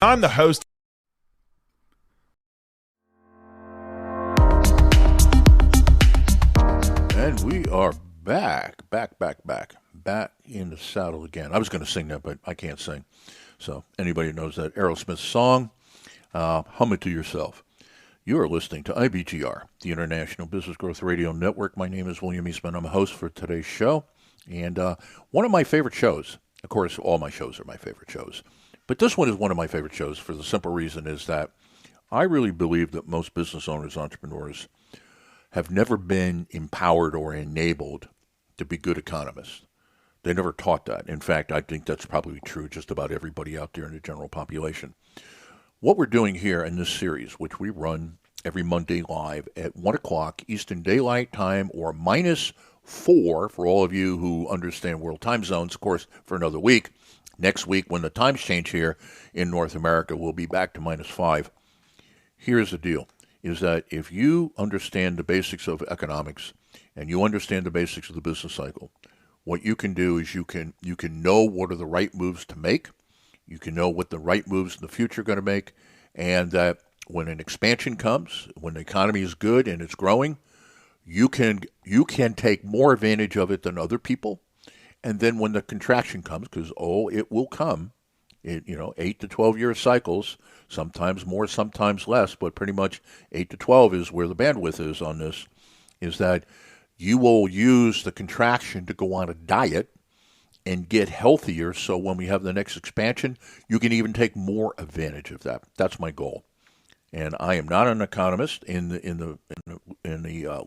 I'm the host. And we are back in the saddle again. I was going to sing that, but I can't sing. So anybody knows that Aerosmith song, hum it to yourself. You are listening to IBGR, the International Business Growth Radio Network. My name is William Eastman. I'm a host for today's show. And one of my favorite shows, of course, all my shows are my favorite shows, but this one is one of my favorite shows for the simple reason is that I really believe that most business owners, entrepreneurs, have never been empowered or enabled to be good economists. They never taught that. In fact, I think that's probably true just about everybody out there in the general population. What we're doing here in this series, which we run every Monday live at 1 o'clock Eastern Daylight Time or -4 for all of you who understand world time zones, of course, for another week. Next week, when the times change here in North America, we'll be back to -5. Here's the deal, is that if you understand the basics of economics and you understand the basics of the business cycle, what you can do is you can know what are the right moves to make. You can know what the right moves in the future are going to make, and that when an expansion comes, when the economy is good and it's growing, you can take more advantage of it than other people. And then when the contraction comes, because it will come, 8 to 12 year cycles, sometimes more, sometimes less, but pretty much 8 to 12 is where the bandwidth is on this, is that you will use the contraction to go on a diet and get healthier. So when we have the next expansion, you can even take more advantage of that. That's my goal. And I am not an economist in the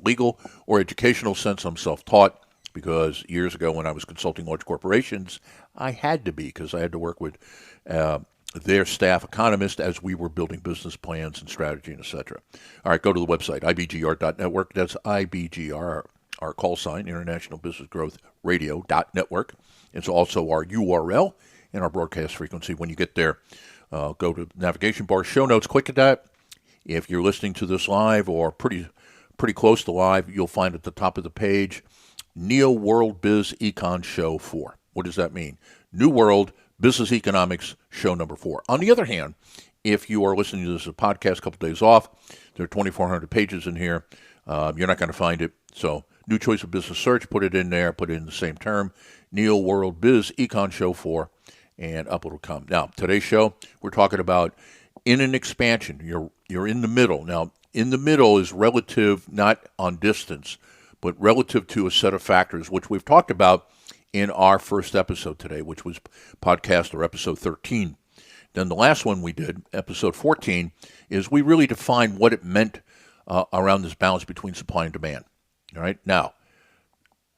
legal or educational sense. I'm self-taught because years ago when I was consulting large corporations, I had to be because I had to work with their staff economists as we were building business plans and strategy and et cetera. All right, go to the website, ibgr.network. That's IBGR, our call sign, International Business Growth Radio.network. It's also our URL and our broadcast frequency. When you get there, go to navigation bar, show notes, click at that. If you're listening to this live or pretty close to live, you'll find at the top of the page, Neo World Biz Econ Show 4. What does that mean? New World Business Economics Show number 4. On the other hand, if you are listening to this as a podcast a couple days off, there are 2,400 pages in here. You're not going to find it. So new choice of business search, put it in there, put it in the same term, Neo World Biz Econ Show 4, and up it'll come. Now, today's show, we're talking about in an expansion. You're in the middle. Now, in the middle is relative, not on distance, but relative to a set of factors, which we've talked about in our first episode today, which was podcast or episode 13. Then the last one we did, episode 14, is we really defined what it meant around this balance between supply and demand. All right. Now,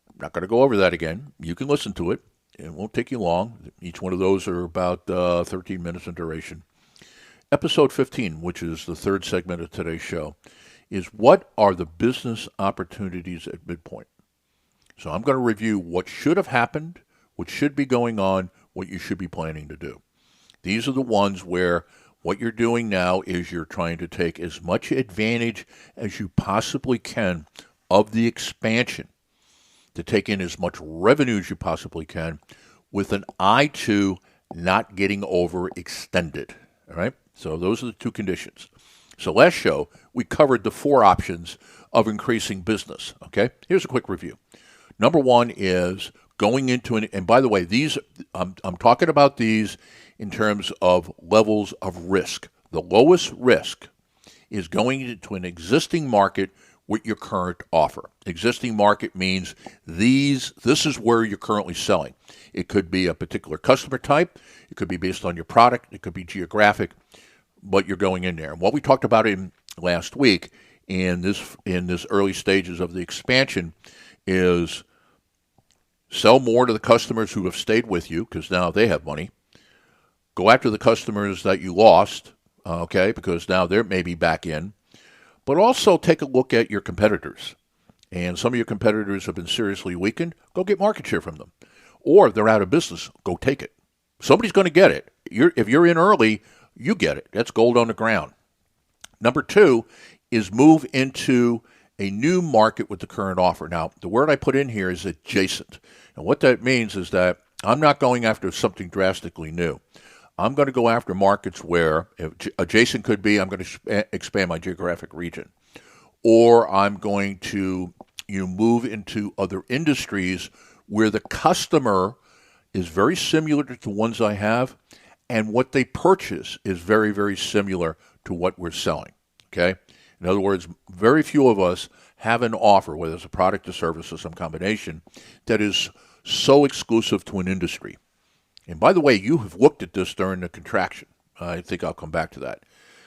I'm not going to go over that again. You can listen to it. It won't take you long. Each one of those are about 13 minutes in duration. Episode 15, which is the third segment of today's show, is what are the business opportunities at midpoint? So I'm going to review what should have happened, what should be going on, what you should be planning to do. These are the ones where what you're doing now is you're trying to take as much advantage as you possibly can of the expansion, to take in as much revenue as you possibly can with an eye to not getting overextended. All right? So those are the two conditions. So last show, we covered the 4 options of increasing business. Okay? Here's a quick review. Number 1 is going into and by the way, these I'm talking about these in terms of levels of risk. The lowest risk is going into an existing market with your current offer. Existing market means this is where you're currently selling. It could be a particular customer type. It could be based on your product. It could be geographic, but you're going in there. And what we talked about in last week in this early stages of the expansion is sell more to the customers who have stayed with you because now they have money. Go after the customers that you lost, okay, because now they're maybe back in. But also take a look at your competitors. And some of your competitors have been seriously weakened. Go get market share from them. Or if they're out of business, go take it. Somebody's going to get it. If you're in early, you get it. That's gold on the ground. Number 2 is move into a new market with the current offer. Now, the word I put in here is adjacent. And what that means is that I'm not going after something drastically new. I'm going to go after markets where adjacent could be I'm going to expand my geographic region, or I'm going to move into other industries where the customer is very similar to the ones I have, and what they purchase is very, very similar to what we're selling. Okay? In other words, very few of us have an offer, whether it's a product or service or some combination, that is so exclusive to an industry. And by the way, you have looked at this during the contraction. I think I'll come back to that.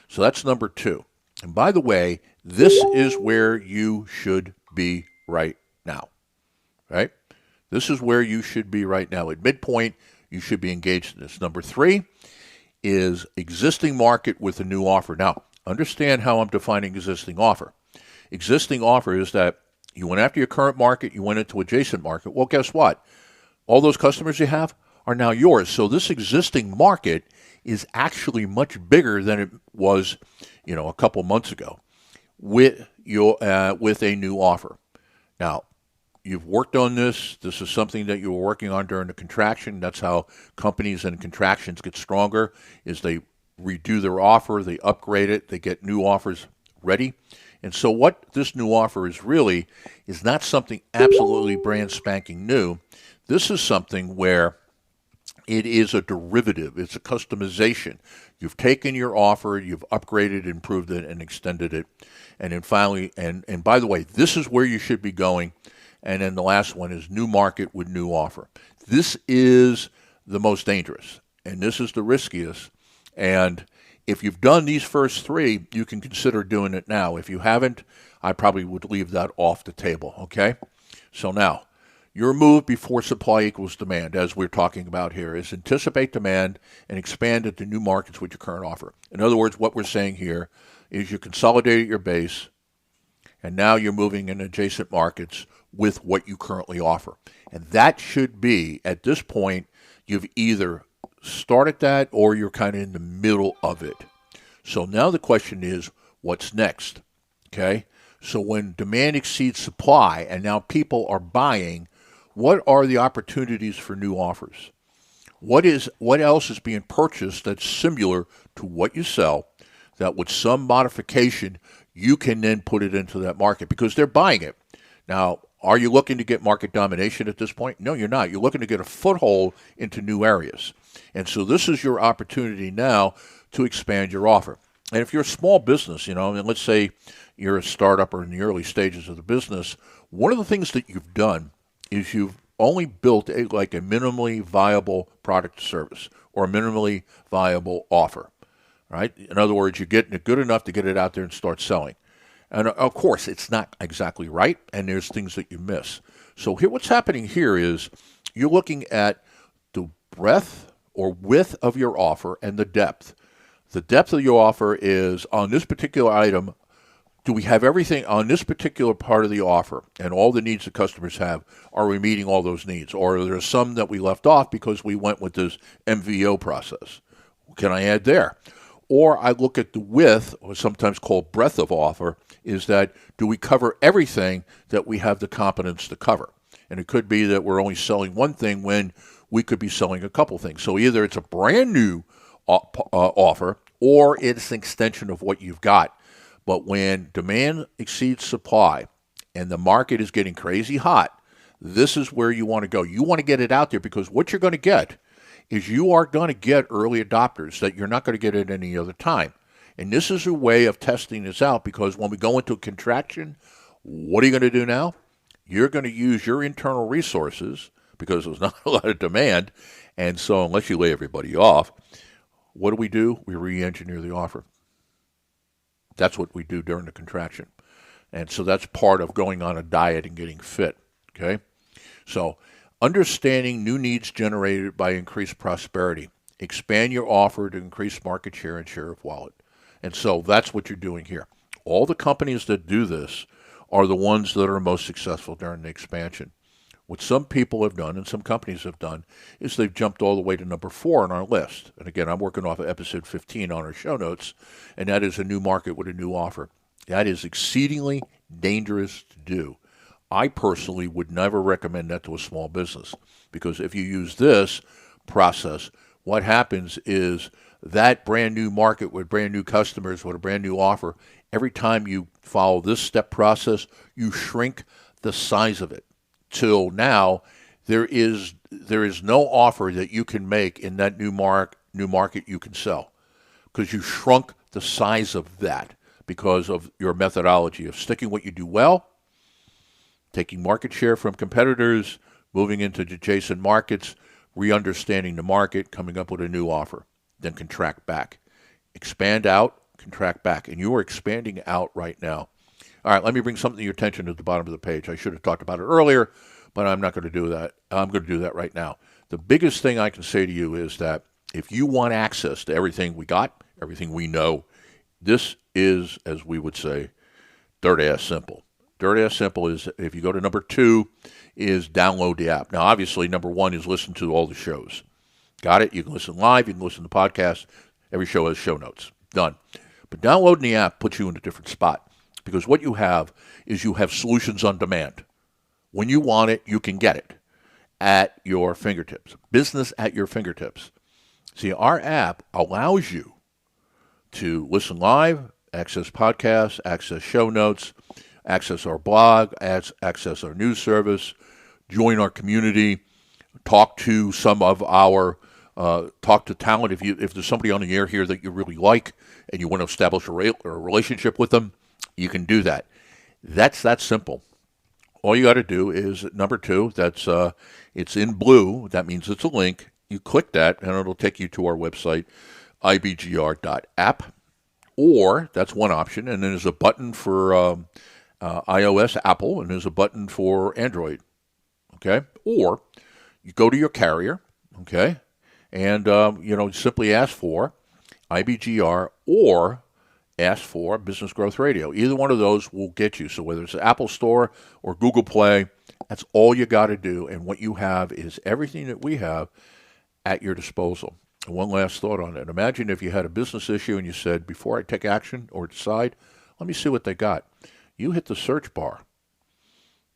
So that's number 2. And by the way, this is where you should be right now. Right? This is where you should be right now. At midpoint, you should be engaged in this. Number 3 is existing market with a new offer. Now, understand how I'm defining existing offer. Existing offer is that you went after your current market, you went into adjacent market. Well, guess what? All those customers you have are now yours. So this existing market is actually much bigger than it was, a couple months ago with a new offer. Now, you've worked on this. This is something that you were working on during the contraction. That's how companies in contractions get stronger, is they redo their offer, they upgrade it, they get new offers ready. And so what this new offer is really is not something absolutely brand spanking new. This is something where it is a derivative. It's a customization. You've taken your offer, you've upgraded, improved it, and extended it. And then finally, and by the way, this is where you should be going. And then the last one is new market with new offer. This is the most dangerous, and this is the riskiest. And if you've done these first 3, you can consider doing it now. If you haven't, I probably would leave that off the table, okay? So now, your move before supply equals demand, as we're talking about here, is anticipate demand and expand into new markets with your current offer. In other words, what we're saying here is you consolidated your base, and now you're moving in adjacent markets with what you currently offer. And that should be, at this point, you've either started that or you're kind of in the middle of it. So now the question is, what's next? Okay? So when demand exceeds supply and now people are buying, what are the opportunities for new offers? What else is being purchased that's similar to what you sell, that with some modification you can then put it into that market because they're buying it? Now, are you looking to get market domination at this point? No, you're not. You're looking to get a foothold into new areas. And so this is your opportunity now to expand your offer. And if you're a small business, and let's say you're a startup or in the early stages of the business, one of the things that you've done is you've only built a minimally viable product or service or a minimally viable offer, right? In other words, you're getting it good enough to get it out there and start selling. And of course, it's not exactly right, and there's things that you miss. So what's happening here is you're looking at the breadth or width of your offer and the depth. The depth of your offer is on this particular item. Do we have everything on this particular part of the offer and all the needs the customers have? Are we meeting all those needs? Or are there some that we left off because we went with this MVO process? Can I add there? Or I look at the width, or sometimes called breadth of offer, is that do we cover everything that we have the competence to cover? And it could be that we're only selling one thing when we could be selling a couple things. So either it's a brand new offer or it's an extension of what you've got. But when demand exceeds supply and the market is getting crazy hot, this is where you want to go. You want to get it out there because what you're going to get is you are going to get early adopters that you're not going to get at any other time. And this is a way of testing this out because when we go into a contraction, what are you going to do now? You're going to use your internal resources because there's not a lot of demand. And so unless you lay everybody off, what do? We re-engineer the offer. That's what we do during the contraction. And so that's part of going on a diet and getting fit, okay? So understanding new needs generated by increased prosperity. Expand your offer to increase market share and share of wallet. And so that's what you're doing here. All the companies that do this are the ones that are most successful during the expansion. What some people have done and some companies have done is they've jumped all the way to number 4 on our list. And again, I'm working off of episode 15 on our show notes, and that is a new market with a new offer. That is exceedingly dangerous to do. I personally would never recommend that to a small business because if you use this process what happens is that brand new market with brand new customers, with a brand new offer, every time you follow this step process, you shrink the size of it till now there is no offer that you can make in that new market you can sell, because you shrunk the size of that because of your methodology of sticking what you do well, taking market share from competitors, moving into adjacent markets, re-understanding the market, coming up with a new offer, then contract back. Expand out, contract back. And you are expanding out right now. All right, let me bring something to your attention at the bottom of the page. I should have talked about it earlier, but I'm not going to do that. I'm going to do that right now. The biggest thing I can say to you is that if you want access to everything we got, everything we know, this is, as we would say, dirt-ass simple. Dirt-ass simple is, if you go to number 2, is download the app. Now, obviously, number 1 is listen to all the shows. Got it? You can listen live. You can listen to podcasts. Every show has show notes. Done. But downloading the app puts you in a different spot, because what you have is you have solutions on demand. When you want it, you can get it at your fingertips. Business at your fingertips. See, our app allows you to listen live, access podcasts, access show notes, access our blog, access our news service, join our community, talk to some of our, talk to talent. If there's somebody on the air here that you really like and you want to establish a relationship with them, you can do that. That's that simple. All you got to do is number 2. That's it's in blue. That means it's a link. You click that, and it'll take you to our website, ibgr.app. Or that's one option, and then there's a button for iOS, Apple, and there's a button for Android. Okay, or you go to your carrier. Okay, and simply ask for IBGR or ask for Business Growth Radio. Either one of those will get you. So whether it's the Apple Store or Google Play, that's all you got to do. And what you have is everything that we have at your disposal. And one last thought on it. Imagine if you had a business issue and you said, before I take action or decide, let me see what they got. You hit the search bar.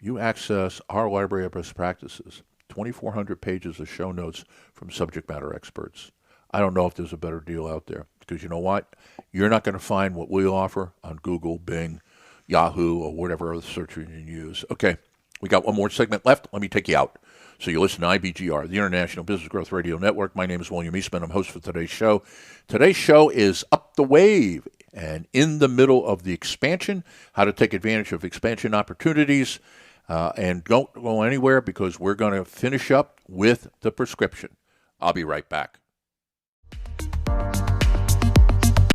You access our library of best practices, 2,400 pages of show notes from subject matter experts. I don't know if there's a better deal out there, because you know what? You're not going to find what we offer on Google, Bing, Yahoo, or whatever other search engine you use. Okay, we got one more segment left. Let me take you out. So you listen to IBGR, the International Business Growth Radio Network. My name is William Eastman. I'm host for today's show. Today's show is Up the Wave and in the middle of the expansion, how to take advantage of expansion opportunities. And don't go anywhere, because we're going to finish up with the prescription. I'll be right back.